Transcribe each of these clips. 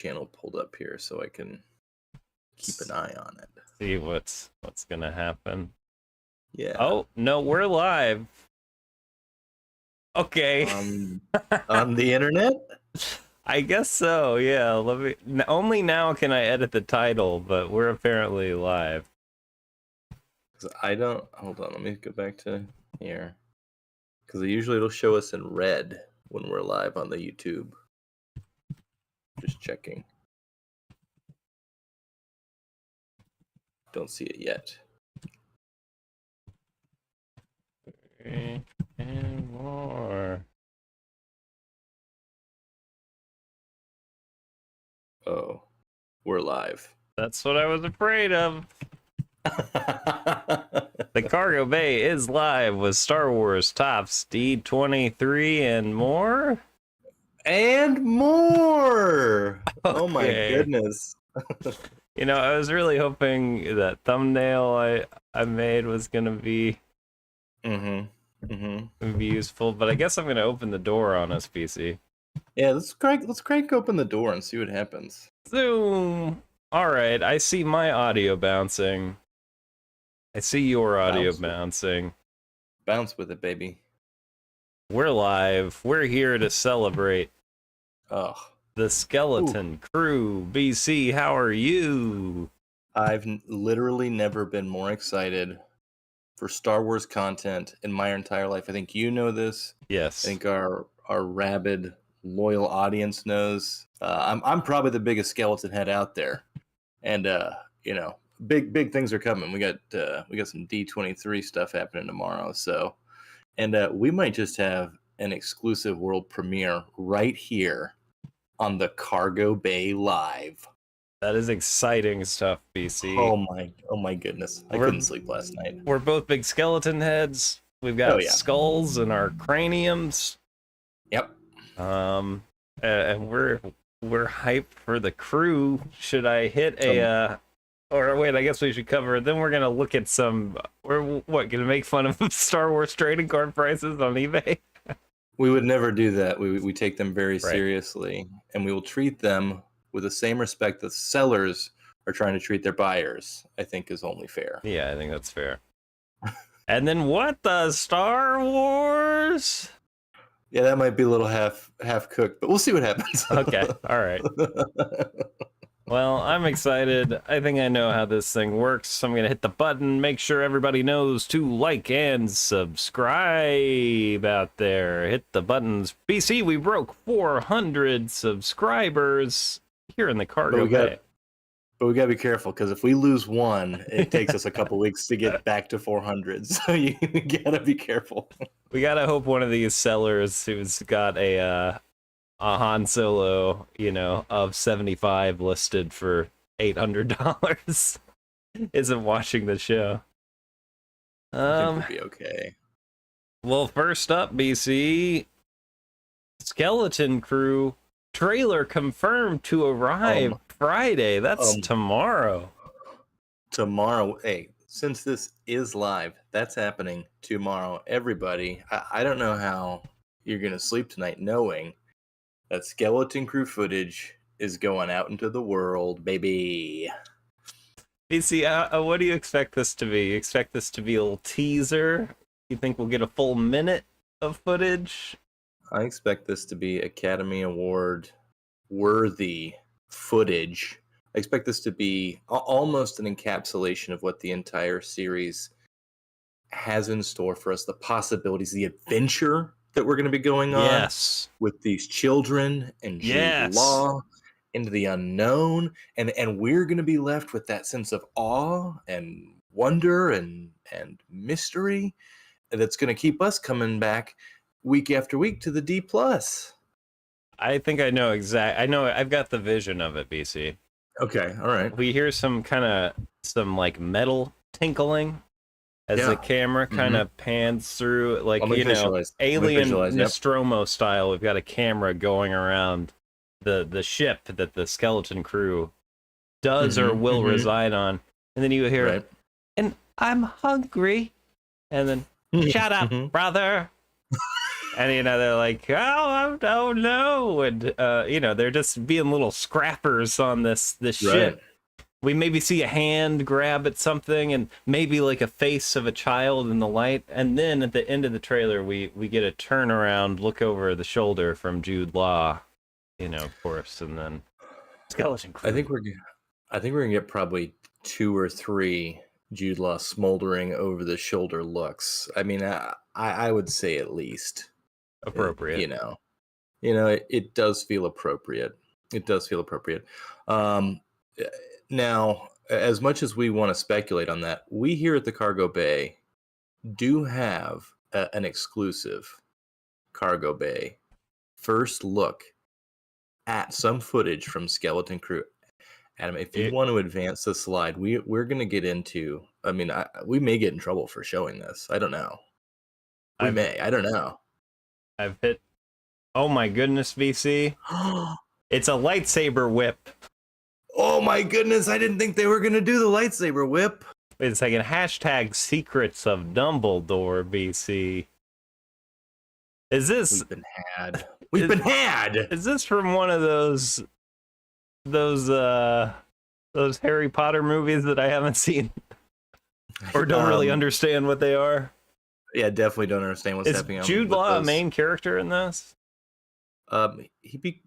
channel pulled up here so I can keep an eye on it. See what's gonna happen. Yeah. Oh no, we're live. Okay. On the internet? I guess so. Yeah. Only now can I edit the title, but we're apparently live. I don't. Hold on. Let me go back to here. Because usually it'll show us in red when we're live on the YouTube. Just checking. Don't see it yet. And more. Oh, we're live. That's what I was afraid of. The cargo bay is live with Star Wars TOPPS, D23, and more. And more. Okay. Oh my goodness. You know, I was really hoping that thumbnail I made was gonna be be useful, but I guess I'm gonna open the door on us, PC. Yeah, let's crank open the door and see what happens. Zoom. All right, I see my audio bouncing. I see your audio bouncing. Bounce with it, baby. We're live. We're here to celebrate. Oh. The Skeleton Crew. BC, how are you? I've literally never been more excited for Star Wars content in my entire life. I think you know this. Yes. I think our rabid, loyal audience knows. I'm probably the biggest skeleton head out there, and you know, big things are coming. We got some D23 stuff happening tomorrow. So, and we might just have an exclusive world premiere right here on the Cargo Bay Live. That is exciting stuff, BC. Oh my goodness. I couldn't sleep last night. We're both big skeleton heads. We've got skulls in our craniums. Yep. And we're hyped for the crew. Should I hit a or wait, I guess we should cover it. Then we're gonna look at some we're gonna make fun of Star Wars trading card prices on eBay? We would never do that. We take them very seriously, and we will treat them with the same respect that sellers are trying to treat their buyers. I think is only fair. Yeah, I think that's fair. And then what the Star Wars? Yeah, that might be a little half cooked, but we'll see what happens. Okay, all right. Well, I'm excited. I think I know how this thing works. So I'm going to hit the button, make sure everybody knows to like and subscribe out there. Hit the buttons. BC, we broke 400 subscribers here in the Cargo Bay. But we got to be careful, because if we lose one, it takes us a couple weeks to get back to 400. So you got to be careful. We got to hope one of these sellers who's got a Han Solo, you know, of 75 listed for $800 isn't watching the show. I think we'll be okay. Well, first up, BC, Skeleton Crew trailer confirmed to arrive Friday. That's tomorrow. Tomorrow. Hey, since this is live, that's happening tomorrow. Everybody, I don't know how you're going to sleep tonight knowing that Skeleton Crew footage is going out into the world, baby. BC, what do you expect this to be? You expect this to be a little teaser? You think we'll get a full minute of footage? I expect this to be Academy Award worthy footage. I expect this to be almost an encapsulation of what the entire series has in store for us, the possibilities, the adventure that we're going to be going on with these children and Jude Law into the unknown, and we're going to be left with that sense of awe and wonder and mystery that's going to keep us coming back week after week to the D+. I think I know I've got the vision of it, BC. Okay, all right. We hear some like metal tinkling as the camera kind of pans through, like, you know, Alien Nostromo style. We've got a camera going around the ship that the Skeleton Crew does or will reside on, and then you hear, and I'm hungry, and then shut up, brother. And they're like, oh no, and they're just being little scrappers on this Right. ship. We maybe see a hand grab at something, and maybe like a face of a child in the light, and then at the end of the trailer, we get a turnaround, look over the shoulder from Jude Law, of course, and then skeleton crew. I think we're gonna get probably 2 or 3 Jude Law smoldering over the shoulder looks. I mean, I would say at least Appropriate. It does feel appropriate. It does feel appropriate. Now, as much as we want to speculate on that, we here at the Cargo Bay do have an exclusive Cargo Bay first look at some footage from Skeleton Crew. Adam, if you want to advance the slide, we're going to get into. I mean, we may get in trouble for showing this. I don't know. I don't know. I've hit. Oh my goodness, VC! It's a lightsaber whip. Oh my goodness! I didn't think they were going to do the lightsaber whip. Wait a second. Hashtag secrets of Dumbledore, VC. Is this? We've been had. We've been had. Is this from one of those Harry Potter movies that I haven't seen or don't really understand what they are? Yeah, definitely don't understand what's happening. Is Jude Law a main character in this?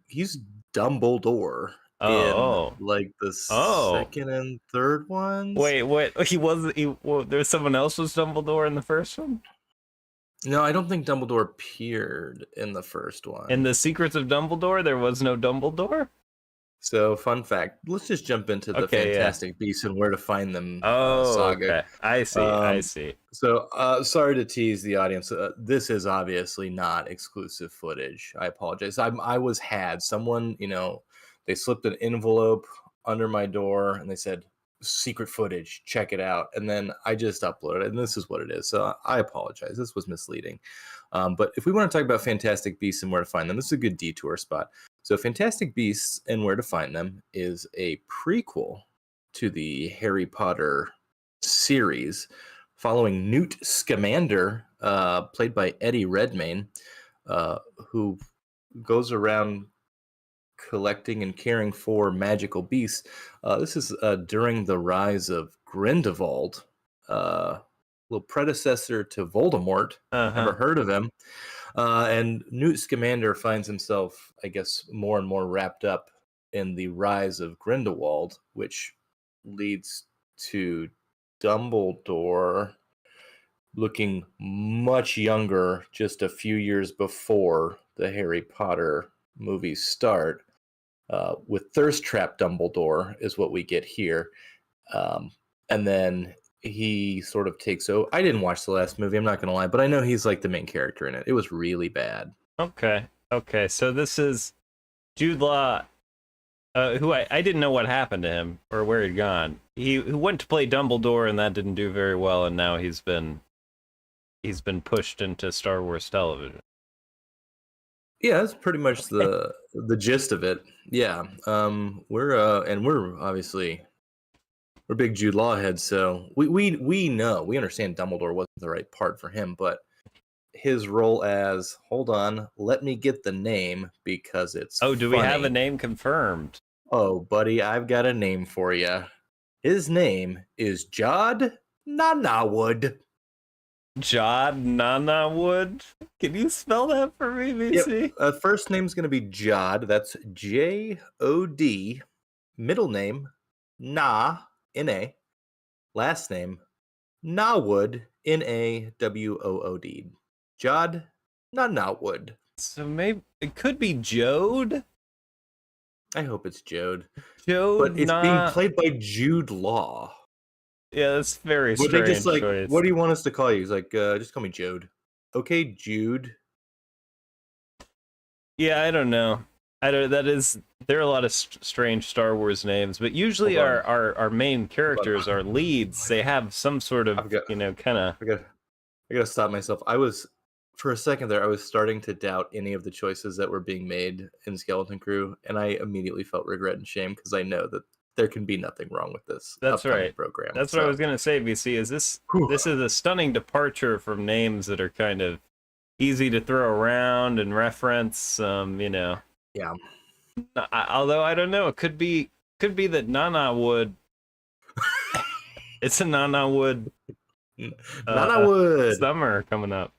He's Dumbledore. Oh, in, like the second and third ones. Wait, what? There's someone else was Dumbledore in the first one? No, I don't think Dumbledore appeared in the first one. In the Secrets of Dumbledore, there was no Dumbledore? So, fun fact. Let's just jump into the Fantastic Beasts and Where to Find Them saga. Okay. I see. So, sorry to tease the audience. This is obviously not exclusive footage. I apologize. I was had. Someone, they slipped an envelope under my door and they said, secret footage, check it out. And then I just uploaded it, and this is what it is. So I apologize. This was misleading. But if we want to talk about Fantastic Beasts and Where to Find Them, this is a good detour spot. So Fantastic Beasts and Where to Find Them is a prequel to the Harry Potter series following Newt Scamander, played by Eddie Redmayne, who goes around collecting and caring for magical beasts. This is during the rise of Grindelwald, little predecessor to Voldemort. Never heard of him. And Newt Scamander finds himself, I guess, more and more wrapped up in the rise of Grindelwald, which leads to Dumbledore looking much younger just a few years before the Harry Potter movies start. With Thirst Trap Dumbledore is what we get here. And then he sort of takes over. I didn't watch the last movie, I'm not going to lie, but I know he's like the main character in it. It was really bad. Okay. So this is Jude Law, who I didn't know what happened to him or where he'd gone. He went to play Dumbledore, and that didn't do very well, and now he's been pushed into Star Wars television. Yeah, that's pretty much the gist of it. Yeah, we're obviously we're big Jude Law heads, so we understand Dumbledore wasn't the right part for him, but his role as hold on, let me get the name because it's do we have a name confirmed? Oh, buddy, I've got a name for you. His name is Jod Nanawood. Jod Nanawood? Can you spell that for me, VC? Yep. First name's going to be Jod. That's J-O-D. Middle name, N-A. Last name, Nawood, N-A-W-O-O-D. Jod Nanawood. So maybe it could be Jode? I hope it's Jode. Jode, but it's being played by Jude Law. Yeah, that's very strange. Would they just choice. What do you want us to call you? He's like, just call me Jode. Okay, Jude. Yeah, I don't know. There are a lot of strange Star Wars names, but usually our main characters, our leads, they have some sort of, kind of. I gotta stop myself. For a second there, I was starting to doubt any of the choices that were being made in Skeleton Crew, and I immediately felt regret and shame because I know that there can be nothing wrong with this. That's right. Program. That's what I was gonna say, VC. Is this is a stunning departure from names that are kind of easy to throw around and reference. You know, Yeah. although I don't know, it could be that Nana would. It's a Nana wood Nana wood. summer coming up.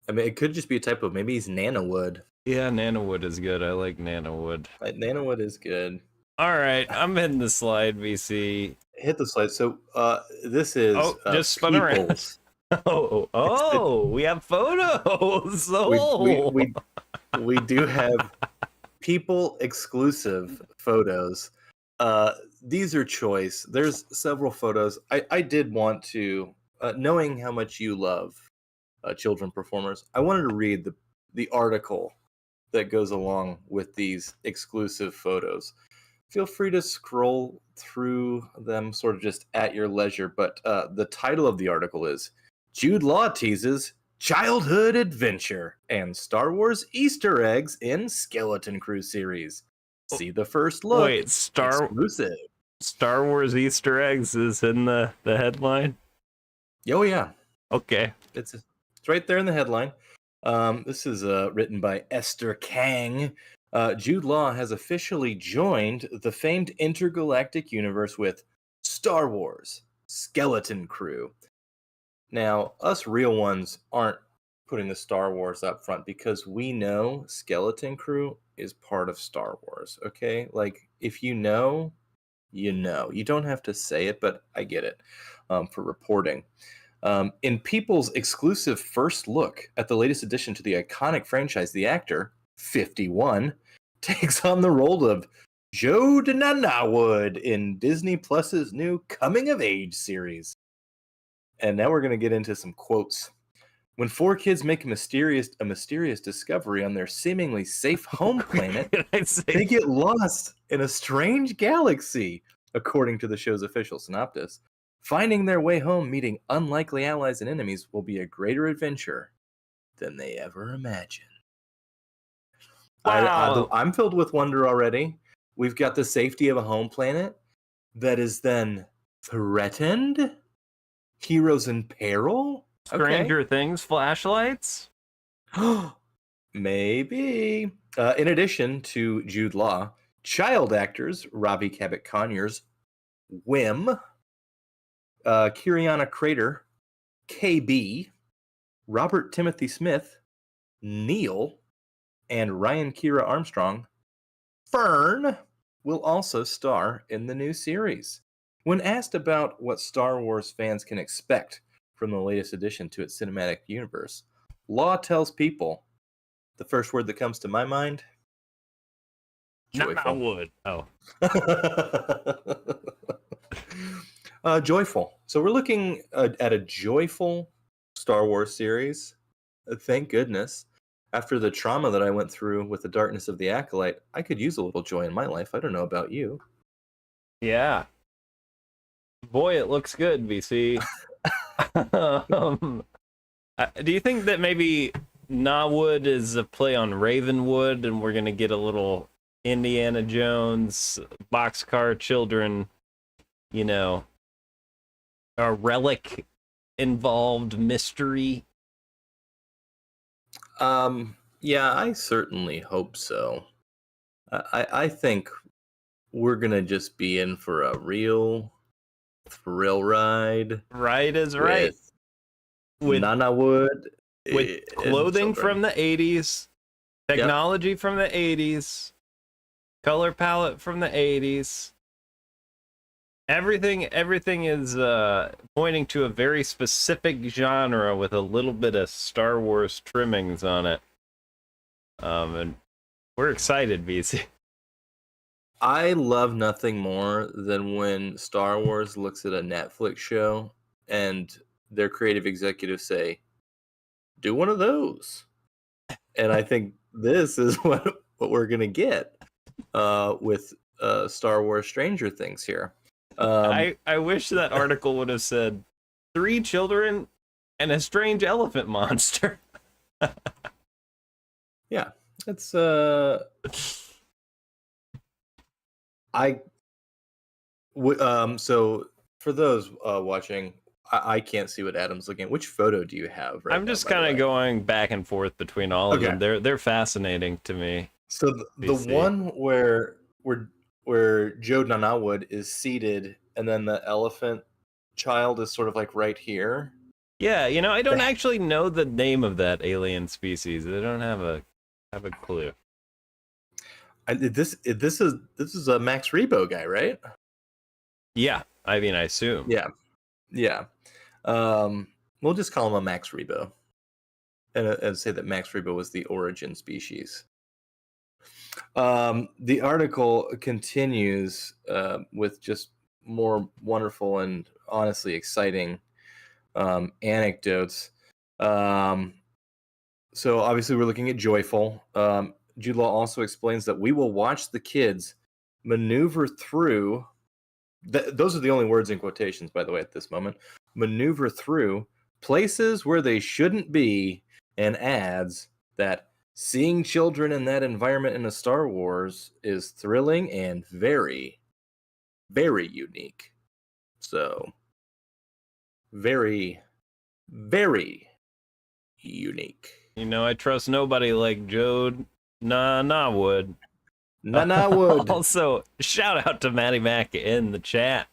I mean, it could just be a typo. Maybe he's Nana wood. Yeah, Nanowood is good. I like Nanowood. Nana wood is good. All right, I'm hitting the slide, VC. Hit the slide. So this is Just spun around. We have photos. We do have people exclusive photos. These are choice. There's several photos. I did want to, knowing how much you love children performers, I wanted to read the article that goes along with these exclusive photos. Feel free to scroll through them sort of just at your leisure, but the title of the article is Jude Law teases childhood adventure and Star Wars Easter eggs in Skeleton Crew series. See the first look. Wait, exclusive. Star Wars Easter eggs is in the headline? Oh, yeah. Okay. It's right there in the headline. This is written by Esther Kang. Jude Law has officially joined the famed intergalactic universe with Star Wars Skeleton Crew. Now, us real ones aren't putting the Star Wars up front because we know Skeleton Crew is part of Star Wars, okay? Like, if you know, you know. You don't have to say it, but I get it for reporting. In People's exclusive first look at the latest addition to the iconic franchise, the actor, 51, takes on the role of Joe Wood in Disney Plus's new Coming of Age series. And now we're going to get into some quotes. When four kids make a mysterious discovery on their seemingly safe home planet, they get lost in a strange galaxy, according to the show's official synopsis. Finding their way home, meeting unlikely allies and enemies will be a greater adventure than they ever imagined. Wow. I'm filled with wonder already. We've got the safety of a home planet that is then threatened. Heroes in peril. Stranger Things flashlights? Maybe. In addition to Jude Law, child actors Robbie Cabot-Conyers, Whim, Kiriana Crater, KB, Robert Timothy Smith, Neil, and Ryan Kira Armstrong, Fern, will also star in the new series. When asked about what Star Wars fans can expect from the latest addition to its cinematic universe, Law tells people, the first word that comes to my mind, joyful. Wood. Oh. Joyful. So we're looking at a joyful Star Wars series. Thank goodness. After the trauma that I went through with the darkness of the Acolyte, I could use a little joy in my life. I don't know about you. Yeah. Boy, it looks good, VC. Do you think that maybe Nawood is a play on Ravenwood and we're going to get a little Indiana Jones, Boxcar Children, you know, a relic involved mystery? Yeah, I certainly hope so. I think we're going to just be in for a real thrill ride. Right is right. With Nanawood. With clothing from the 80s, technology from the 80s, color palette from the 80s. Everything is pointing to a very specific genre with a little bit of Star Wars trimmings on it. And we're excited, VC. I love nothing more than when Star Wars looks at a Netflix show and their creative executives say, do one of those. And I think this is what we're going to get with Star Wars Stranger Things here. I wish that article would have said 3 children and a strange elephant monster. Yeah, it's so for those watching, I can't see what Adam's looking at. Which photo do you have right I'm now, just by the kind of way? going back and forth between all of Okay. them. They're fascinating to me. So the BC. one where Joe Nanawood is seated, and then the elephant child is sort of like right here. Yeah, I don't The- actually know the name of that alien species. I don't have a clue. This is a Max Rebo guy, right? Yeah, I mean, I assume. Yeah, yeah. Um, we'll just call him a Max Rebo, and say that Max Rebo was the origin species. The article continues with just more wonderful and honestly exciting anecdotes. Um, so obviously we're looking at Joyful. Jude Law also explains that we will watch the kids maneuver through. Those are the only words in quotations, by the way, at this moment. Maneuver through places where they shouldn't be, and adds that seeing children in that environment in a Star Wars is thrilling and very, very unique. So, very, very unique. I trust nobody like Jode Nanawood. Nana Wood. Also, shout out to Maddie Mac in the chat.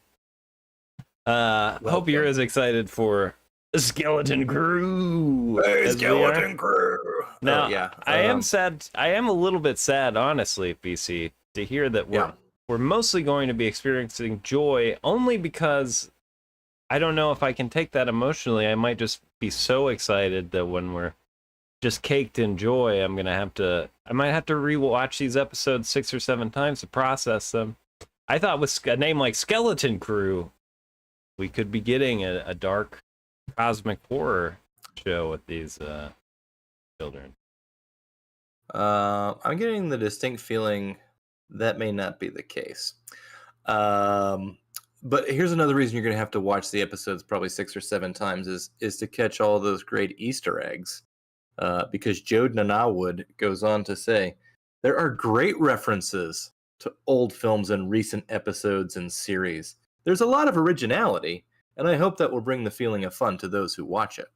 Hope you're Welcome. as excited for Skeleton Crew Hey, as we are. Skeleton Crew. Now, Yeah. I am sad. I am a little bit sad, honestly, BC, to hear that Yeah. we're mostly going to be experiencing joy only because I don't know if I can take that emotionally. I might just be so excited that when we're just caked in joy, I might have to rewatch these episodes 6 or 7 times to process them. I thought with a name like Skeleton Crew, we could be getting a dark cosmic horror show with these children. I'm getting the distinct feeling that may not be the case. But here's another reason you're going to have to watch the episodes probably 6 or 7 times is to catch all those great Easter eggs. Because Jode Nanawood goes on to say, there are great references to old films and recent episodes and series. There's a lot of originality, and I hope that will bring the feeling of fun to those who watch it.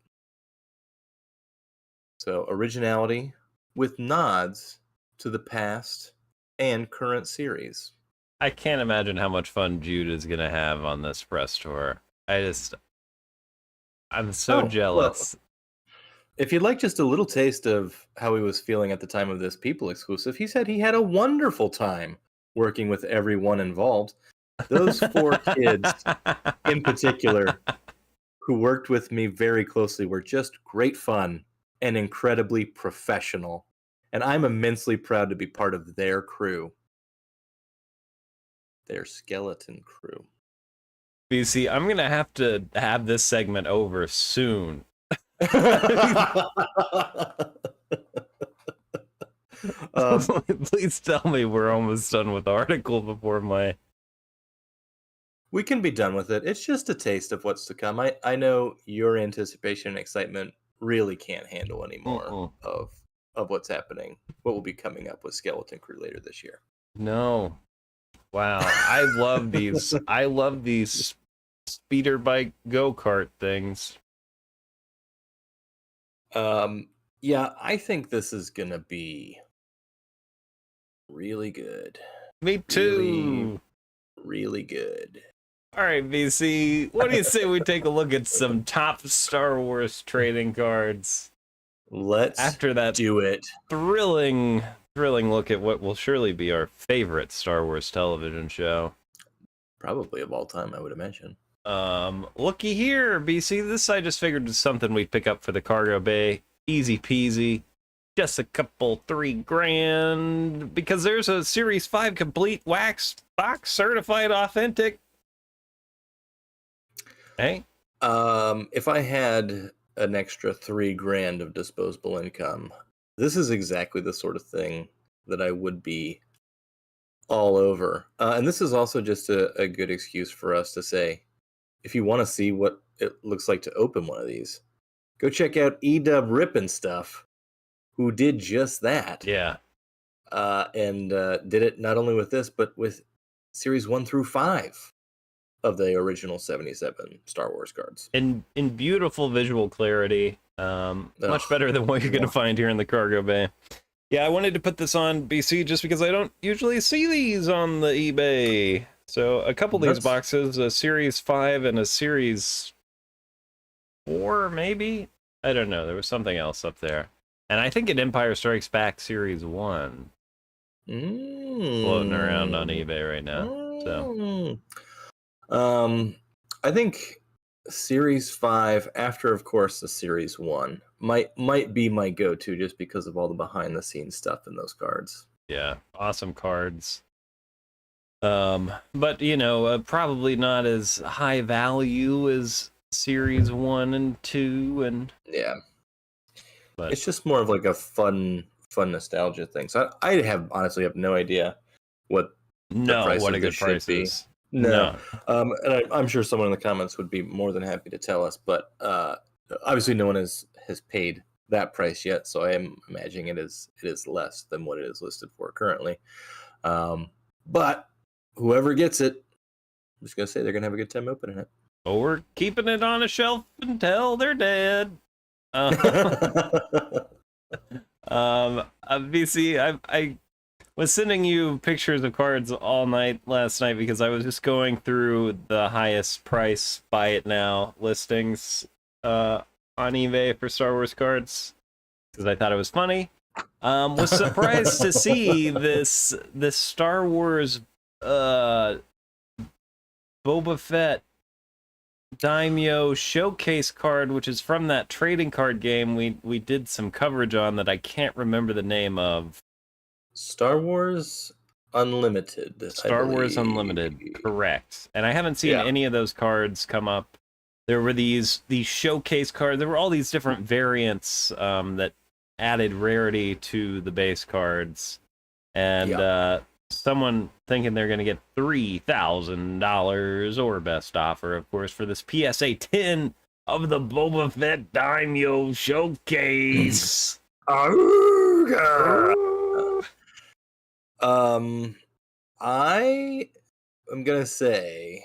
So, originality with nods to the past and current series. I can't imagine how much fun Jude is gonna have on this press tour. I'm so jealous. Well, if you'd like just a little taste of how he was feeling at the time of this People exclusive, he said he had a wonderful time working with everyone involved. Those 4 kids in particular who worked with me very closely were just great fun and incredibly professional. And I'm immensely proud to be part of their crew. Their skeleton crew. BC, I'm gonna have to have this segment over soon. Please tell me we're almost done with the article before my. We can be done with it. It's just a taste of what's to come. I know your anticipation and excitement really can't handle anymore of what's happening. What will be coming up with Skeleton Crew later this year. No. Wow. I love these. I love these speeder bike go-kart things. Yeah, I think this is gonna be really good. Me too. Really good. All right, BC. What do you say we take a look at some top Star Wars trading cards? Let's after that do it. Thrilling look at what will surely be our favorite Star Wars television show. Probably of all time, I would imagine. Looky here, BC. This I just figured was something we'd pick up for the cargo bay. Easy peasy. Just a couple $3,000 because there's a Series 5 complete wax box certified authentic. Hey? If I had an extra $3,000 of disposable income, this is exactly the sort of thing that I would be all over. And this is also just a good excuse for us to say, if you want to see what it looks like to open one of these, go check out Edub Rippin' Stuff, who did just that. Yeah. And did it not only with this, but with Series 1 through 5. of the original 77 Star Wars cards. In beautiful visual clarity. Much better than what you're going to find here in the cargo bay. Yeah, I wanted to put this on BC just because I don't usually see these on the eBay. So a couple of these boxes, a Series 5 and a Series 4, maybe? I don't know. There was something else up there. And I think an Empire Strikes Back Series 1 floating around on eBay right now. So, I think Series 5, after of course the Series 1, might be my go-to just because of all the behind-the-scenes stuff in those cards. Yeah, awesome cards. But you know, probably not as high value as Series 1 and 2, and yeah, but it's just more of like a fun nostalgia thing. So I honestly have no idea what what a good price is. No. And I'm sure someone in the comments would be more than happy to tell us, but obviously no one has paid that price yet, so I am imagining it is less than what it is listed for currently. But whoever gets it, I'm just gonna say they're gonna have a good time opening it. Or keeping it on a shelf until they're dead. BC, I was sending you pictures of cards all night last night because I was just going through the highest price buy it now listings on eBay for Star Wars cards because I thought it was funny. Was surprised to see this Star Wars Boba Fett Daimyo showcase card, which is from that trading card game we did some coverage on that I can't remember the name of. Star Wars Unlimited. Star Wars Unlimited, correct. And I haven't seen any of those cards come up. There were these showcase cards. There were all these different variants that added rarity to the base cards. And someone thinking they're going to get $3,000 or best offer, of course, for this PSA 10 of the Boba Fett Daimyo showcase. I am gonna say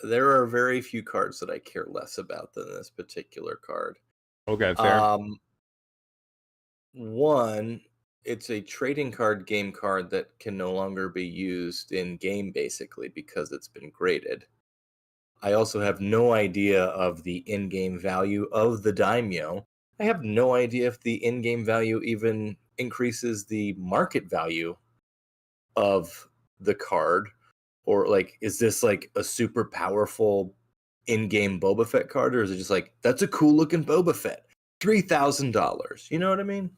there are very few cards that I care less about than this particular card. Okay, fair. One, it's a trading card game card that can no longer be used in game basically because it's been graded. I also have no idea of the in-game value of the Daimyo. I have no idea if the in-game value even increases the market value of the card, or like is this like a super powerful in-game Boba Fett card, or is it just like that's a cool looking Boba Fett, $3,000? You know what I mean?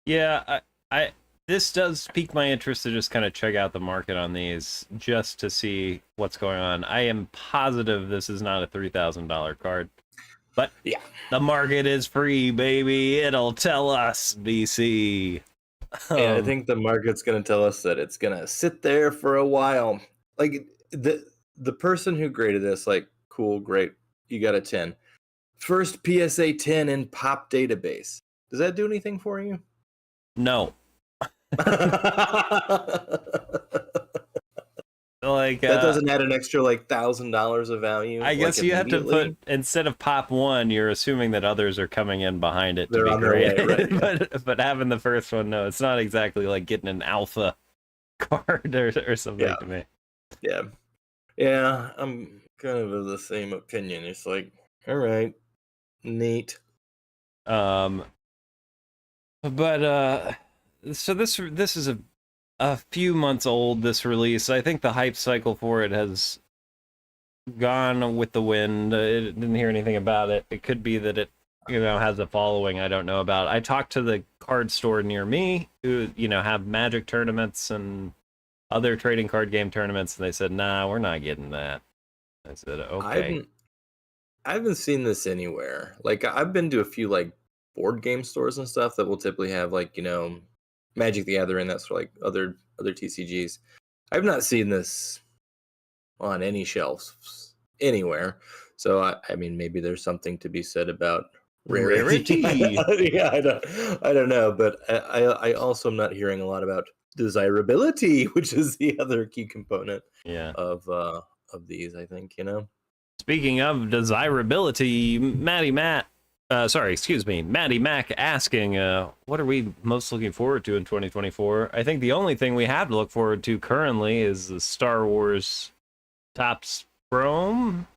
Yeah, I this does pique my interest to just kind of check out the market on these just to see what's going on. I am positive this is not a $3,000 card, but yeah, the market is free, baby. It'll tell us, BC. And I think the market's going to tell us that it's going to sit there for a while. Like the person who graded this, like, cool, great, you got a 10. First PSA 10 in Pop database. Does that do anything for you? No. Like that doesn't add an extra like $1,000 of value. I guess you have to put, instead of Pop 1, you're assuming that others are coming in behind it to be graded. Right, yeah. but having the first one, no, it's not exactly like getting an alpha card or something to me. Yeah, I'm kind of the same opinion. It's like, all right, neat. But so this is a few months old, this release. I think the hype cycle for it has gone with the wind. I didn't hear anything about it. It could be that it, has a following I don't know about. I talked to the card store near me who, have Magic tournaments and other trading card game tournaments, and they said, nah, we're not getting that. I said, okay. I haven't seen this anywhere. Like, I've been to a few, like, board game stores and stuff that will typically have, like, Magic the Gathering, that's for like other TCGs. I've not seen this on any shelves anywhere. So I mean, maybe there's something to be said about rarity. Yeah, I don't know, but I also am not hearing a lot about desirability, which is the other key component of of these, I think, you know? Speaking of desirability, Maddie Mac asking, what are we most looking forward to in 2024? I think the only thing we have to look forward to currently is the Star Wars TOPPS Chrome.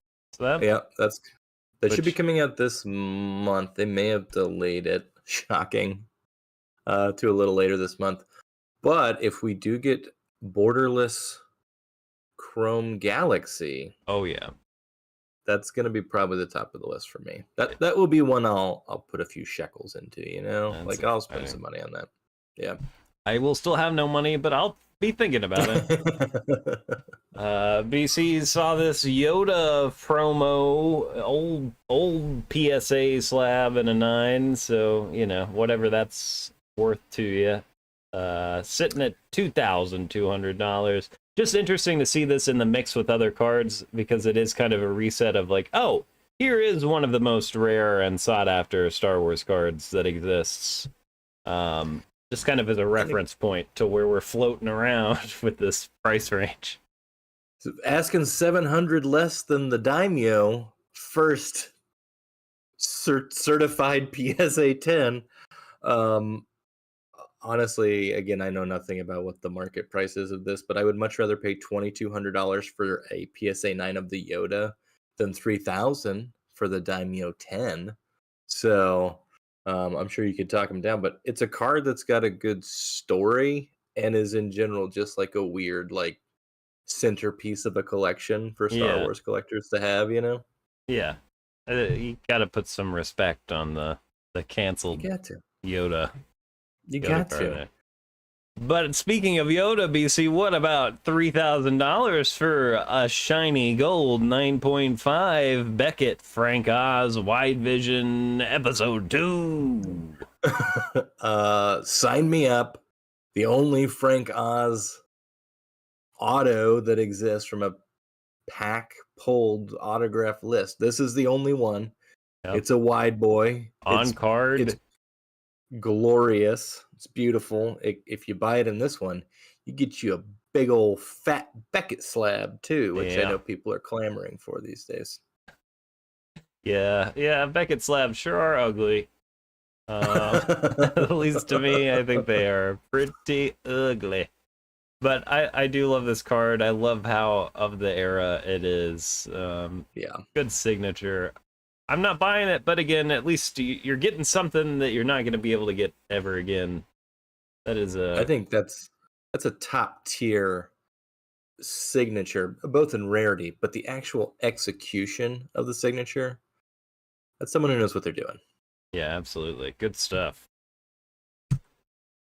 Yeah, that should be coming out this month. They may have delayed it. Shocking. To a little later this month. But if we do get borderless Chrome Galaxy, oh yeah, that's going to be probably the top of the list for me. That will be one I'll put a few shekels into, you know? That's like I'll spend some money on that. Yeah. I will still have no money, but I'll be thinking about it. BC saw this Yoda promo, old PSA slab and a 9, so you know, whatever that's worth to you. Sitting at $2,200. Just interesting to see this in the mix with other cards, because it is kind of a reset of like, oh, here is one of the most rare and sought after Star Wars cards that exists. Just kind of as a reference point to where we're floating around with this price range. So asking 700 less than the Daimyo first certified PSA 10. Honestly, again, I know nothing about what the market price is of this, but I would much rather pay $2,200 for a PSA 9 of the Yoda than $3,000 for the Daimyo 10. So I'm sure you could talk them down, but it's a card that's got a good story and is in general just like a weird like centerpiece of a collection for Star Wars collectors to have, you know? Yeah. You got to put some respect on the canceled Yoda. You got to. There. But speaking of Yoda, BC, what about $3,000 for a shiny gold 9.5 Beckett Frank Oz Wide Vision Episode 2? Sign me up. The only Frank Oz auto that exists from a pack pulled autograph list. This is the only one. Yep. It's a wide boy. On card. It's glorious. It's beautiful. If you buy it in this one, you get you a big old fat Beckett slab too, which I know people are clamoring for these days. Yeah, Beckett slabs sure are ugly. At least to me, I think they are pretty ugly. But I do love this card. I love how of the era it is. Good signature. I'm not buying it, but again, at least you're getting something that you're not going to be able to get ever again. That is I think that's a top tier signature, both in rarity, but the actual execution of the signature, that's someone who knows what they're doing. Yeah, absolutely. Good stuff.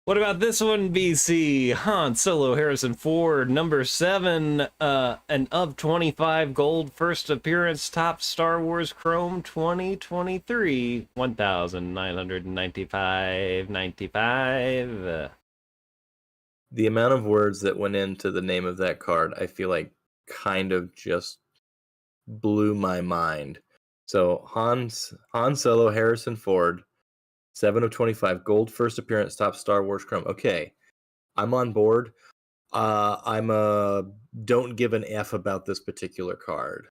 What about this one, BC? Han Solo Harrison Ford, number 7, an of 25 gold first appearance top Star Wars Chrome 2023, 1,995.95. The amount of words that went into the name of that card, I feel like kind of just blew my mind. So Han Solo Harrison Ford, 7 of 25, gold first appearance, top Star Wars Chrome. Okay, I'm on board. I'm don't give an F about this particular card.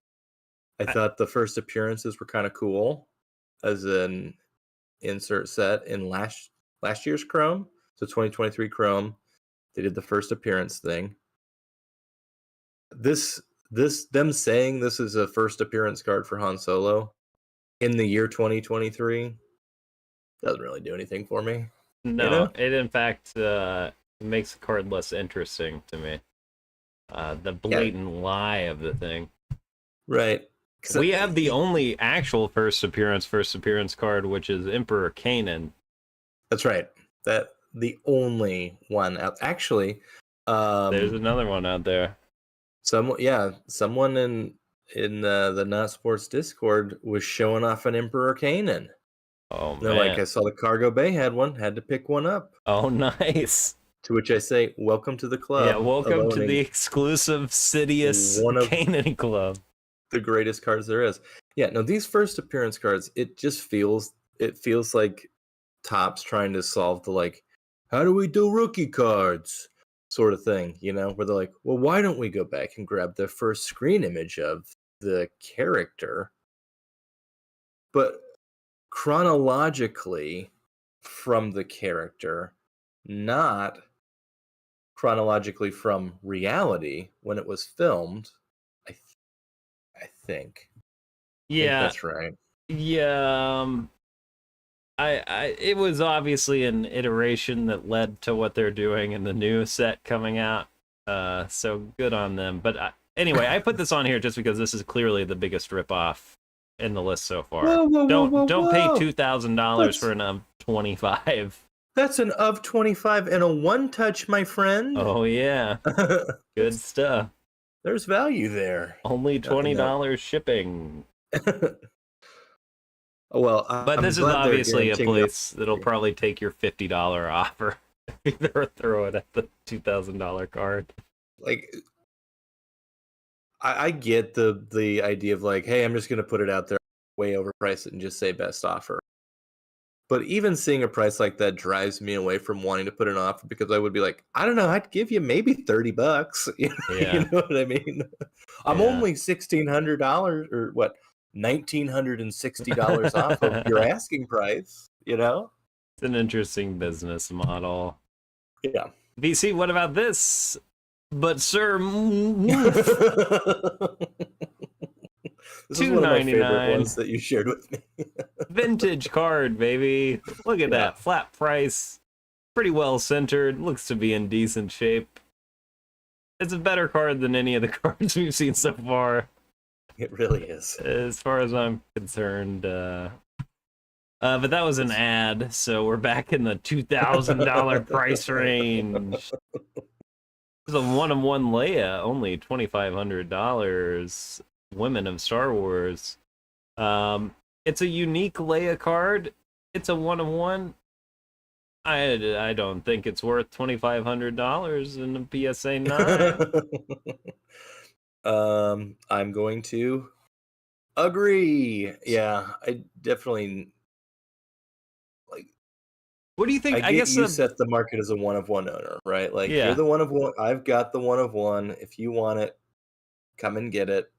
I thought the first appearances were kind of cool as an insert set in last year's Chrome. So 2023 Chrome, they did the first appearance thing. Them saying this is a first appearance card for Han Solo in the year 2023 doesn't really do anything for me. No, you know? It in fact makes the card less interesting to me. The blatant lie of the thing. Right. We have the only actual first appearance card, which is Emperor Kanan. That's right. That the only one out. Actually, there's another one out there. Someone in the Not Sports Discord was showing off an Emperor Kanan. Oh, man. They're like, I saw the Cargo Bay had one, had to pick one up. Oh, nice. To which I say, welcome to the club. Yeah, welcome to the exclusive Sidious Kanan Club. The greatest cards there is. Yeah, no, these first appearance cards, it feels like Topps trying to solve the like, how do we do rookie cards? sort of thing, you know, where they're like, well, why don't we go back and grab the first screen image of the character, but chronologically from the character, not chronologically from reality when it was filmed. I, th- I think Yeah, that's right. yeah. It was obviously an iteration that led to what they're doing in the new set coming out. So good on them. But anyway, I put this on here just because this is clearly the biggest ripoff in the list so far. Whoa, whoa, whoa, whoa, Don't pay whoa! $2,000 for an 25. That's an of 25 and a one touch, my friend. Oh yeah, good stuff. There's value there. Only $20 shipping. Oh, well, But I'm this is glad they're obviously a guaranteeing place that'll probably take your $50 offer. Either throw it at the $2,000 card. like I get the idea of like, hey, I'm just gonna put it out there, way overprice it, and just say best offer. But even seeing a price like that drives me away from wanting to put an offer because I would be like, I don't know, I'd give you maybe $30. You Yeah. know what I mean? I'm Yeah. only $1,600 or what, $1,960 off of your asking price. You know? It's an interesting business model. Yeah. VC, what about this? But sir, This is one of my favorite $2.99 ones that you shared with me. vintage card, baby. Look at that flat price. Pretty well centered. Looks to be in decent shape. It's a better card than any of the cards we've seen so far. It really is. As far as I'm concerned. But that was an ad, so we're back in the $2,000 price range. It's a one-of-one Leia, only $2,500. Women of Star Wars. It's a unique Leia card. It's a one-of-one. I don't think it's worth $2,500 in a PSA 9. I'm going to agree. Yeah, I definitely like. What do you think? I guess you set the market as a one of one owner, right? Like Yeah. you're the one of one. I've got the one of one. If you want it, come and get it.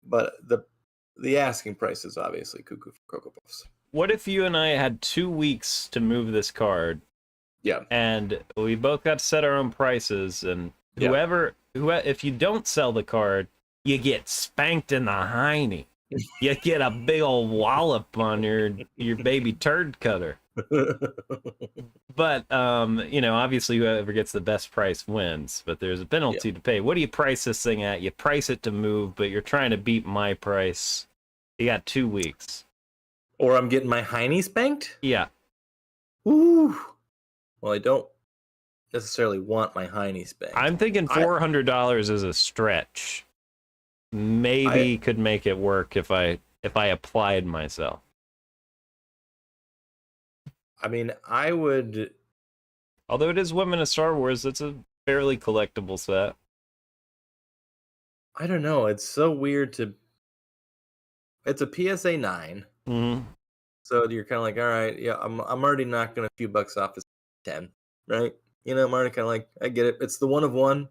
But the asking price is obviously cuckoo for Cocoa Puffs. What if you and I had 2 weeks to move this card? Yeah. And we both got to set our own prices, and whoever if you don't sell the card, you get spanked in the hiney. You get a big old wallop on your baby turd cutter. But you know, obviously whoever gets the best price wins, but there's a penalty to pay. What do you price this thing at? You price it to move, but you're trying to beat my price. You got 2 weeks. Or I'm getting my hiney spanked? Yeah. Ooh. Well, I don't necessarily want my hiney spanked. I'm thinking $400 is a stretch. Maybe could make it work if I applied myself. I mean, I would. Although it is Women of Star Wars, it's a fairly collectible set. I don't know. It's so weird to. It's a PSA 9. Mm-hmm. So you're kind of like, all right, yeah, I'm already knocking a few bucks off as 10, right? You know, I'm already kind of like, I get it. It's the one of one,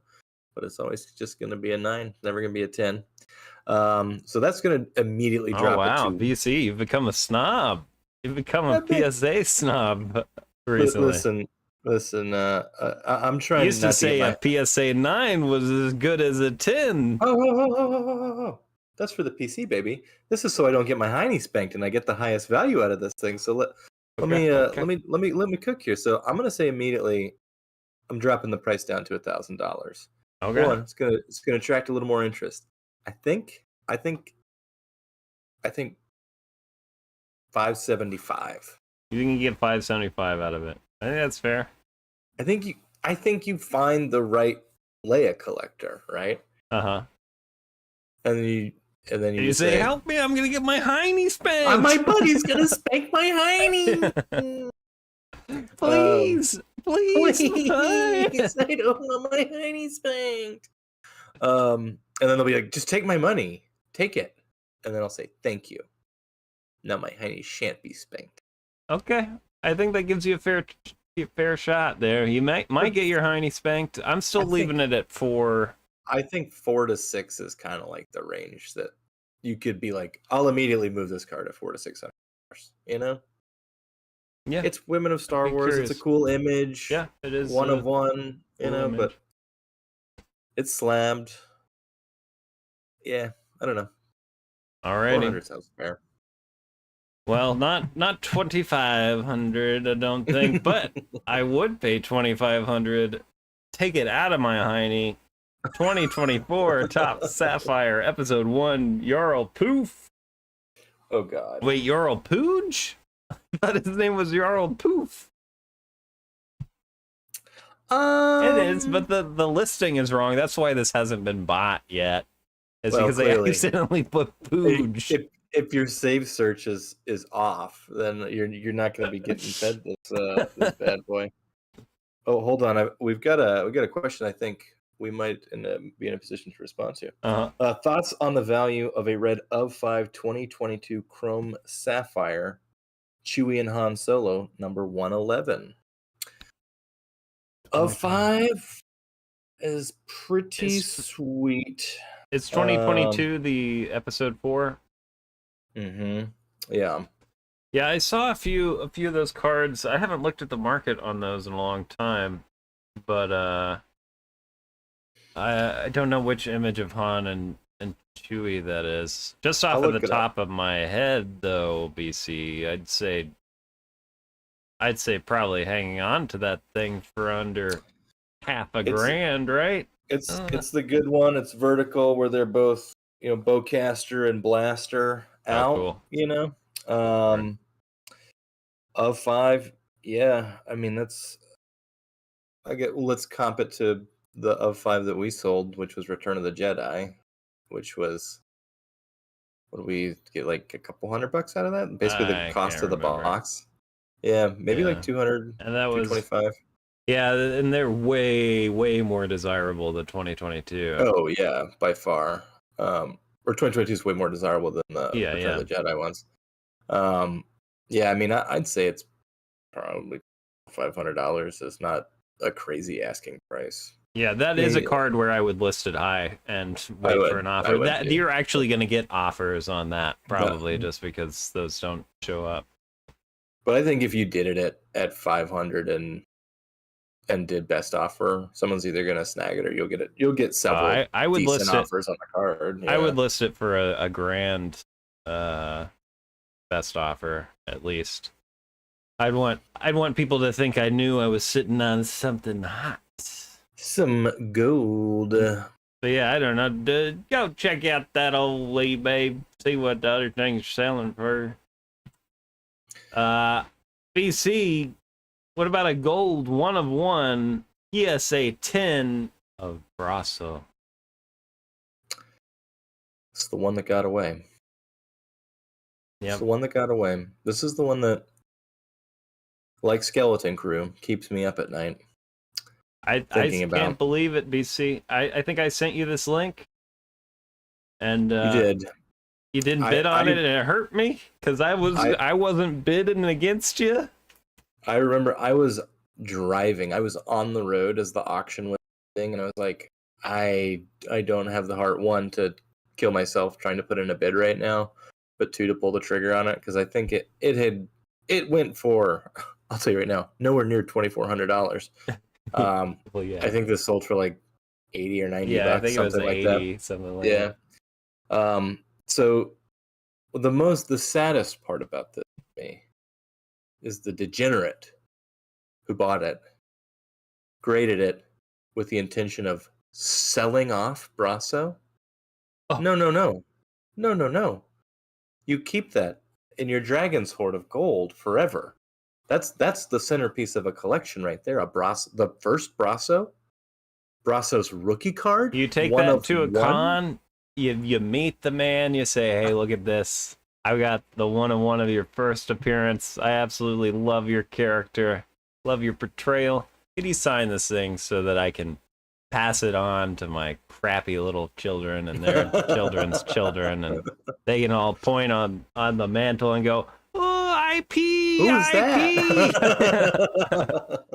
but it's always just going to be a 9. It's never going to be a 10. So that's going to immediately drop Oh, wow. it to. VC, you've become a snob. You've become a PSA snob recently. Listen, I'm trying used to say a PSA 9 was as good as a 10. Oh. That's for the PC, baby. This is so I don't get my hiney spanked and I get the highest value out of this thing. So let me cook here. So I'm gonna say immediately, I'm dropping the price down to $1,000. Okay. One, it's gonna attract a little more interest. I think $575. You can get $575 out of it. I think that's fair. I think you find the right Leia collector, right? Uh-huh. And then you say, help me, I'm gonna get my hiney spanked. My buddy's gonna spank my hiney. Please. I don't want my hiney spanked. And then they'll be like, just take my money. Take it. And then I'll say, thank you. Now my hiney shan't be spanked. Okay. I think that gives you a fair fair shot there. You might get your hiney spanked. I'm still leaving it at 4. I think 4 to 6 is kind of like the range that you could be like, I'll immediately move this card at $400 to $600. You know? Yeah. It's Women of Star Wars. Curious. It's a cool image. Yeah, it is. One of one, you know, image. but it's slammed. Yeah, I don't know. Alrighty. 400 sounds fair. Well, not 2,500, I don't think, but I would pay 2,500. Take it out of my hiney. 2024 TOPPS Sapphire Episode 1 Jarl Poof. Oh God. Wait, Jarl Pooge? I thought his name was Jarl Poof. It is, but the listing is wrong. That's why this hasn't been bought yet. It's because clearly, they accidentally put Pooge. If your save search is off, then you're not going to be getting fed this bad boy. Oh, hold on. We've got a question. I think we might be in a position to respond to. Thoughts on the value of a red of 5 2022 Chrome Sapphire, Chewie and Han Solo, number 111. Of 5 is pretty sweet. It's 2022, the episode 4. Yeah. Yeah, I saw a few of those cards. I haven't looked at the market on those in a long time, but I don't know which image of Han and Chewie that is. Just off of the top of my head, though, BC, I'd say probably hanging on to that thing for under half a grand, right? It's the good one. It's vertical, where they're both, you know, bowcaster and blaster out. Cool. You know, of 5, yeah. I mean, let's comp it to the of 5 that we sold, which was Return of the Jedi, which was, what did we get, like a couple $100 out of that? Basically the cost of the box. Yeah, maybe like 200, and that was 225. Yeah, and they're way more desirable than 2022. Oh yeah, by far. Or 2022 is way more desirable than the Return of the Jedi ones. Yeah, I mean, I'd say it's probably $500 is not a crazy asking price. Yeah, that is a card where I would list it high and wait for an offer. You're actually going to get offers on that, probably, just because those don't show up. But I think if you did it at 500 and did best offer, someone's either going to snag it or you'll get several I would decent list offers on the card. Yeah. I would list it for a grand best offer, at least. I'd want people to think I knew I was sitting on something hot. Some gold. But yeah, I don't know. Go check out that old eBay. See what the other things are selling for. BC, what about a gold 1 of 1 PSA 10 of Brasso? It's the one that got away. Yeah, it's the one that got away. This is the one that, like Skeleton Crew, keeps me up at night. I can't believe it, BC. I think I sent you this link, and you did. You didn't bid on it, and it hurt me because I wasn't bidding against you. I remember I was driving. I was on the road as the auction was thing, and I was like, I don't have the heart, 1, to kill myself trying to put in a bid right now, but 2, to pull the trigger on it, because I think it went for, I'll tell you right now, nowhere near $2,400. Well, yeah. I think this sold for like 80 or 90 bucks. I think it was like 80, that. Something like that. Yeah. So the saddest part about this to me is the degenerate who bought it, graded it with the intention of selling off Brasso. Oh. No. You keep that in your Dragon's Hoard of Gold forever. That's the centerpiece of a collection right there. The first Brasso's rookie card. You take that to a con, you meet the man, you say, hey, look at this. I got the 1 of 1 of your first appearance. I absolutely love your character, love your portrayal. Could you sign this thing so that I can pass it on to my crappy little children and their children's children, and they can all point on the mantle and go, oh, IP, Who's IP that?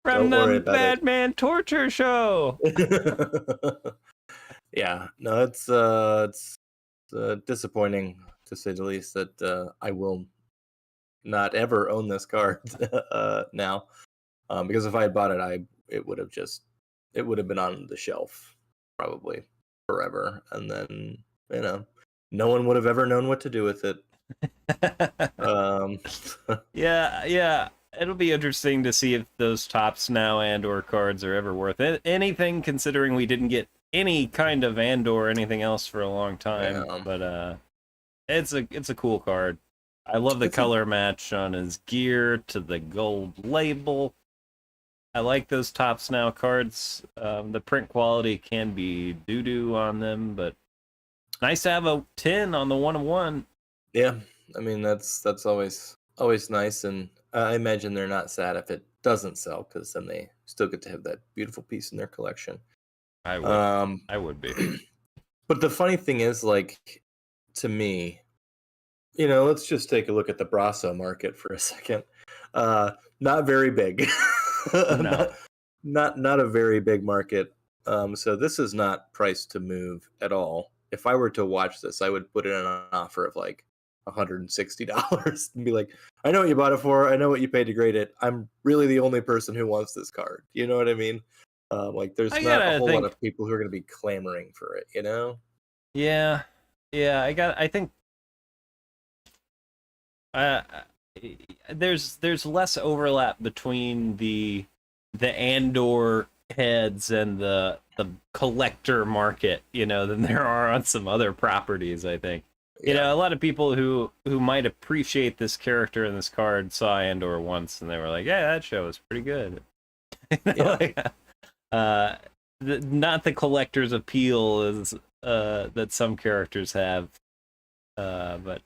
from Don't worry the about Batman torture show. it. Yeah, no, it's disappointing to say the least that I will not ever own this card now. Because if I had bought it, it would have been on the shelf probably forever, and then no one would have ever known what to do with it. Um, Yeah. It'll be interesting to see if those Topps Now and/or cards are ever worth anything, considering we didn't get any kind of and/or anything else for a long time. yeah. But it's a cool card. I love the color match on his gear to the gold label. I like those Topps Now cards. The print quality can be doo-doo on them, but nice to have a 10 on the 1/1. Yeah, I mean that's always nice, and I imagine they're not sad if it doesn't sell, because then they still get to have that beautiful piece in their collection. I would be. But the funny thing is, like, to me, let's just take a look at the Brasso market for a second. Not very big. No. Not a very big market. So this is not priced to move at all. If I were to watch this, I would put it on an offer of like $160 and be like, I know what you bought it for. I know what you paid to grade it. I'm really the only person who wants this card. You know what I mean? Like, there's not a whole lot of people who are going to be clamoring for it, Yeah. I think there's less overlap between the Andor heads and the collector market, than there are on some other properties, I think. A lot of people who might appreciate this character and this card saw Andor once and they were like, yeah, that show was pretty good. Not the collector's appeal is that some characters have, but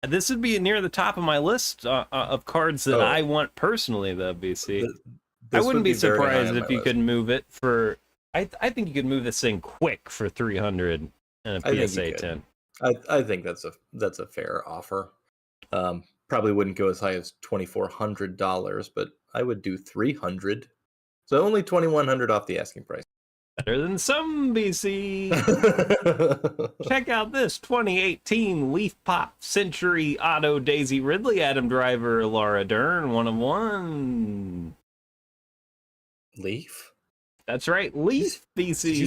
this would be near the top of my list of cards that I want personally, though, BC. I wouldn't be surprised if you could move it for. I think you could move this thing quick for 300 and a PSA 10. I think that's a fair offer. Probably wouldn't go as high as $2,400, but I would do 300. So only 2,100 off the asking price. Better than some, BC. Check out this 2018 Leaf Pop Century Auto Daisy Ridley Adam Driver Laura Dern 1/1. Leaf? That's right, Leaf, BC. Did you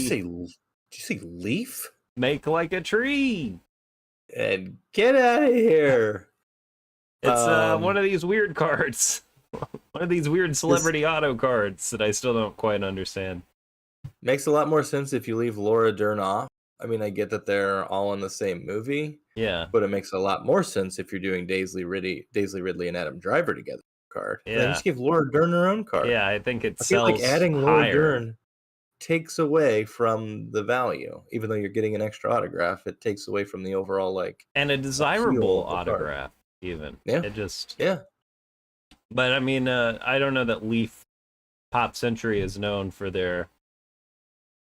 say leaf? Make like a tree. And get out of here. It's one of these weird cards. One of these weird celebrity auto cards that I still don't quite understand. Makes a lot more sense if you leave Laura Dern off. I mean, I get that they're all in the same movie. Yeah. But it makes a lot more sense if you're doing Daisy Ridley and Adam Driver together card. Yeah. And then just give Laura Dern her own card. Yeah, I think it I feel sells like adding higher. Laura Dern takes away from the value. Even though you're getting an extra autograph, it takes away from the overall, like, and a desirable autograph, even. Yeah. It just... Yeah. But I mean, I don't know that Leaf Pop Century is known for their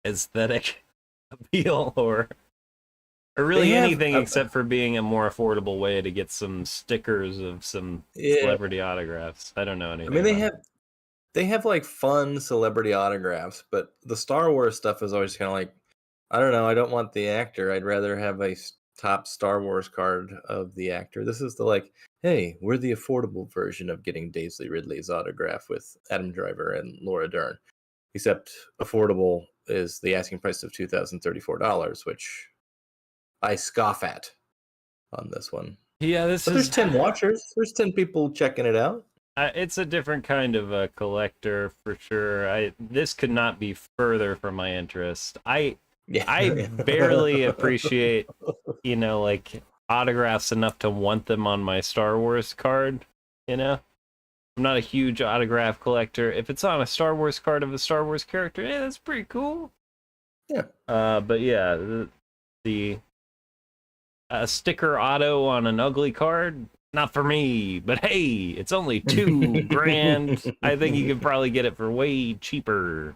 aesthetic appeal or really anything except for being a more affordable way to get some stickers of some celebrity autographs. I don't know anything. I mean, they have like fun celebrity autographs, but the Star Wars stuff is always kind of like, I don't know, I don't want the actor. I'd rather have a top Star Wars card of the actor. This is the like, hey, we're the affordable version of getting Daisy Ridley's autograph with Adam Driver and Laura Dern. Except affordable is the asking price of $2,034, which I scoff at on this one. Yeah, there's 10 watchers. There's 10 people checking it out. It's a different kind of a collector for sure. This could not be further from my interest. I barely appreciate, like autographs enough to want them on my Star Wars card. I'm not a huge autograph collector. If it's on a Star Wars card of a Star Wars character, yeah, that's pretty cool. Yeah. But yeah, the sticker auto on an ugly card, not for me. But hey, it's only $2,000. I think you could probably get it for way cheaper.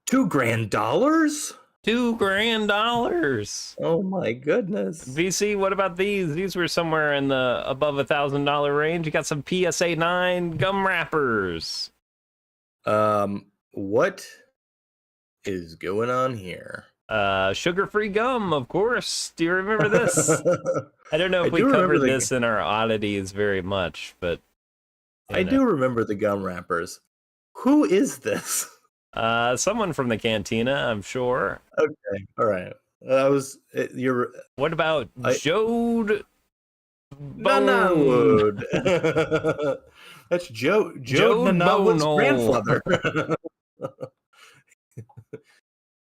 $2,000? $2,000. Oh my goodness. VC, what about these? These were somewhere in the above $1,000 range. You got some PSA 9 gum wrappers. What is going on here? Sugar-free gum, of course. Do you remember this? I don't know if we covered this in our oddities very much, but I do remember the gum wrappers. Who is this? Someone from the cantina, I'm sure. Okay, all right. You're. What about Jode Nanawood? That's Jode Nanawood's grandfather.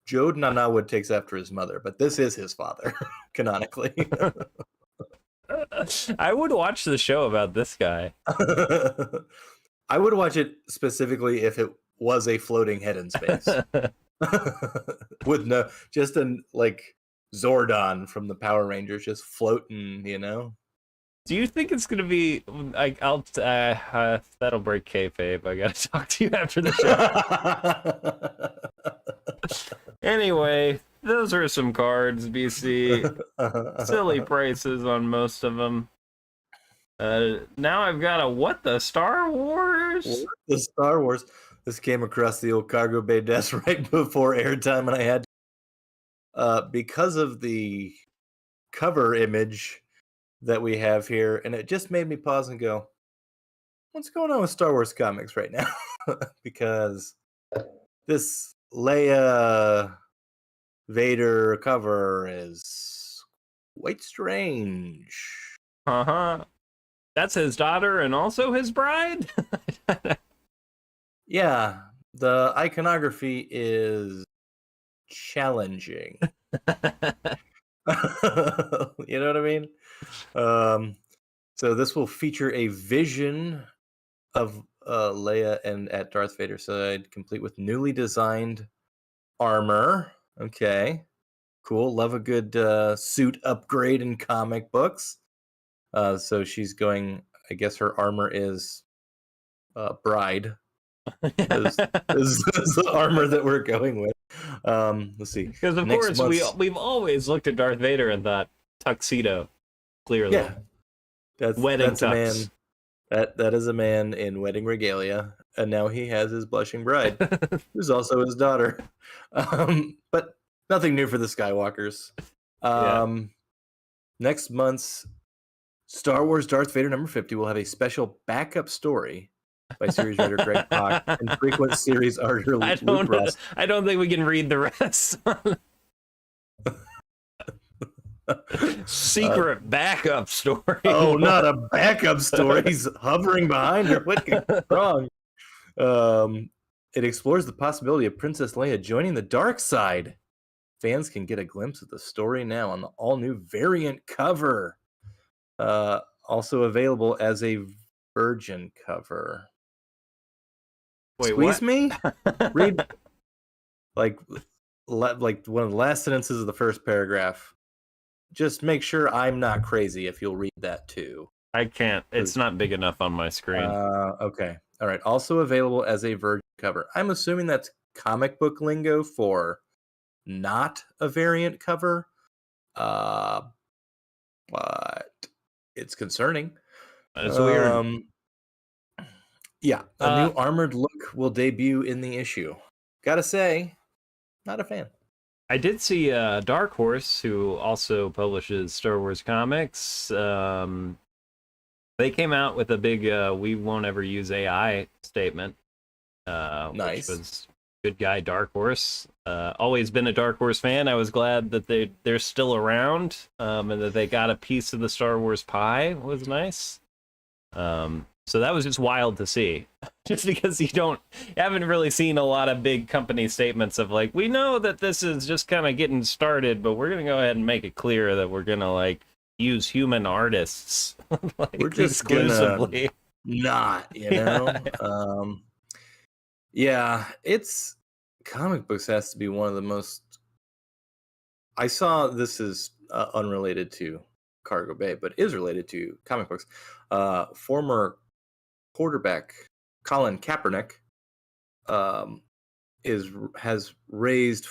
Jode Nanawood takes after his mother, but this is his father, canonically. I would watch the show about this guy. I would watch it specifically if it was a floating head in space. With just like Zordon from the Power Rangers just floating, you know? Do you think it's gonna be like that'll break kayfabe. I gotta talk to you after the show. Anyway, those are some cards, BC. Silly prices on most of them. Now I've got a what the Star Wars? What the Star Wars. This came across the old cargo bay desk right before airtime, and I had because of the cover image that we have here, and it just made me pause and go, what's going on with Star Wars comics right now? Because this Leia Vader cover is quite strange. That's his daughter and also his bride? Yeah, the iconography is challenging. You know what I mean? So this will feature a vision of Leia and at Darth Vader's side, complete with newly designed armor. Okay, cool. Love a good suit upgrade in comic books. So she's going. I guess her armor is bride. is the armor that we're going with. Let's see. Because of course we've always looked at Darth Vader and thought tuxedo. Clearly, yeah, that's a man. That is a man in wedding regalia, and now he has his blushing bride, who's also his daughter. But nothing new for the Skywalkers. Next month's Star Wars Darth Vader number 50 will have a special backup story by series writer Greg Pak and frequent series editor Luke Ross. I don't think we can read the rest. Secret backup story. Oh, not a backup story. He's hovering behind her. What could go wrong? It explores the possibility of Princess Leia joining the dark side. Fans can get a glimpse of the story now on the all-new variant cover. Also available as a Virgin cover. Wait, Squeeze what? me? Read like one of the last sentences of the first paragraph. Just make sure I'm not crazy if you'll read that too. I can't. It's not big enough on my screen. Okay. All right. Also available as a Virgin cover. I'm assuming that's comic book lingo for not a variant cover. But it's concerning. It's weird. Yeah, a new armored look will debut in the issue. Gotta say, not a fan. I did see Dark Horse, who also publishes Star Wars comics. They came out with a big "we won't ever use AI" statement. Nice. Which was good guy Dark Horse. Always been a Dark Horse fan. I was glad that they're still around, and that they got a piece of the Star Wars pie. Was nice. So that was just wild to see, just because you haven't really seen a lot of big company statements of like, we know that this is just kind of getting started, but we're gonna go ahead and make it clear that we're gonna like use human artists, like, we're just exclusively not, you know. Yeah, it's comic books has to be one of the most. I saw this is unrelated to Cargo Bay, but is related to comic books. Former quarterback Colin Kaepernick has raised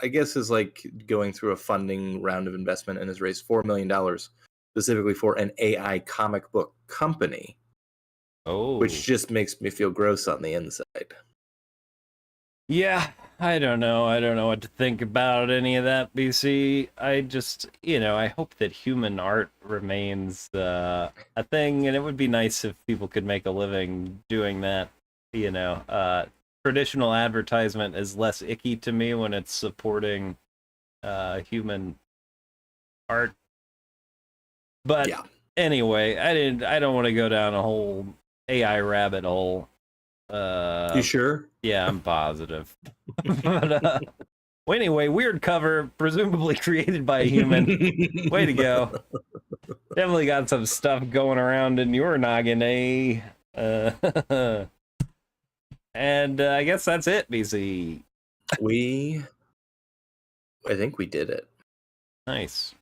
I guess, is like going through a funding round of investment and has raised $4 million specifically for an AI comic book company, Oh. which just makes me feel gross on the inside. Yeah, I don't know. I don't know what to think about any of that, BC. I just, I hope that human art remains a thing, and it would be nice if people could make a living doing that. Traditional advertisement is less icky to me when it's supporting human art. But Yeah. anyway, I don't want to go down a whole AI rabbit hole. You sure? Yeah, I'm positive. But, well, anyway, weird cover, presumably created by a human. Way to go. Definitely got some stuff going around in your noggin, eh? And I guess that's it, BC. I think we did it. Nice.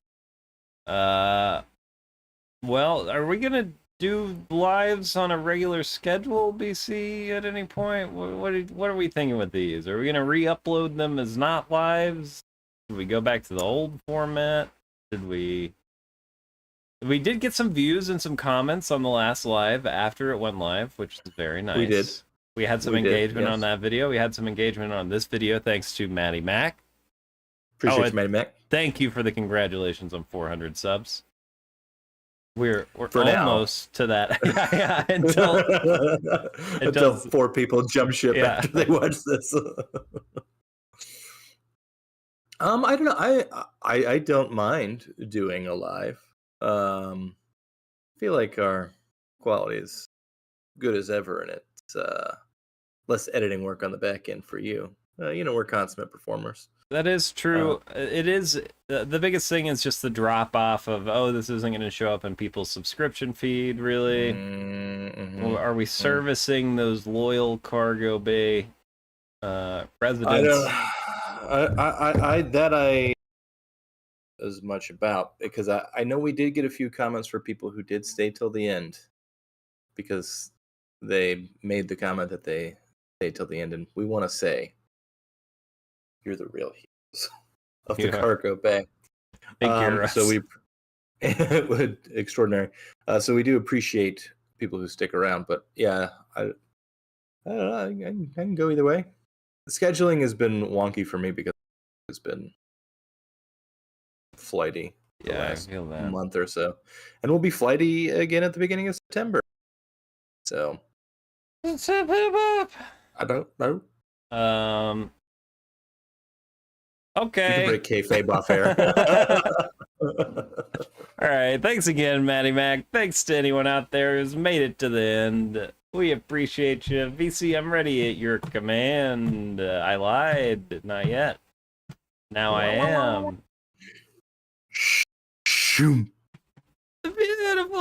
Well, are we gonna do lives on a regular schedule, BC, at any point? What are we thinking with these? Are we gonna re-upload them as not lives? Should we go back to the old format? We did get some views and some comments on the last live after it went live, which is very nice. We did. We had some engagement on that video. We had some engagement on this video thanks to Maddie Mac. Appreciate you, Maddie Mac. Thank you for the congratulations on 400 subs. We're For almost now. To that. Yeah, until 4 people jump ship after they watch this. I don't know. I don't mind doing a live. I feel like our quality is good as ever, and it's less editing work on the back end for you. We're consummate performers. That is true. It is. The biggest thing is just the drop off of, this isn't going to show up in people's subscription feed, really. Mm-hmm. Are we servicing those loyal cargo bay residents? I as much about, because I know we did get a few comments for people who did stay till the end because they made the comment that they stayed till the end, and we want to say you're the real heroes of the cargo bay. So we extraordinary. So we do appreciate people who stick around, but yeah, I don't know. I can go either way. The scheduling has been wonky for me because it's been flighty the last month or so, and we'll be flighty again at the beginning of September. So I don't know. Okay. We can break kayfabe off air. All right. Thanks again, Maddie Mac. Thanks to anyone out there who's made it to the end. We appreciate you. VC, I'm ready at your command. I lied. Not yet. Now I am. Shoom. Beautiful.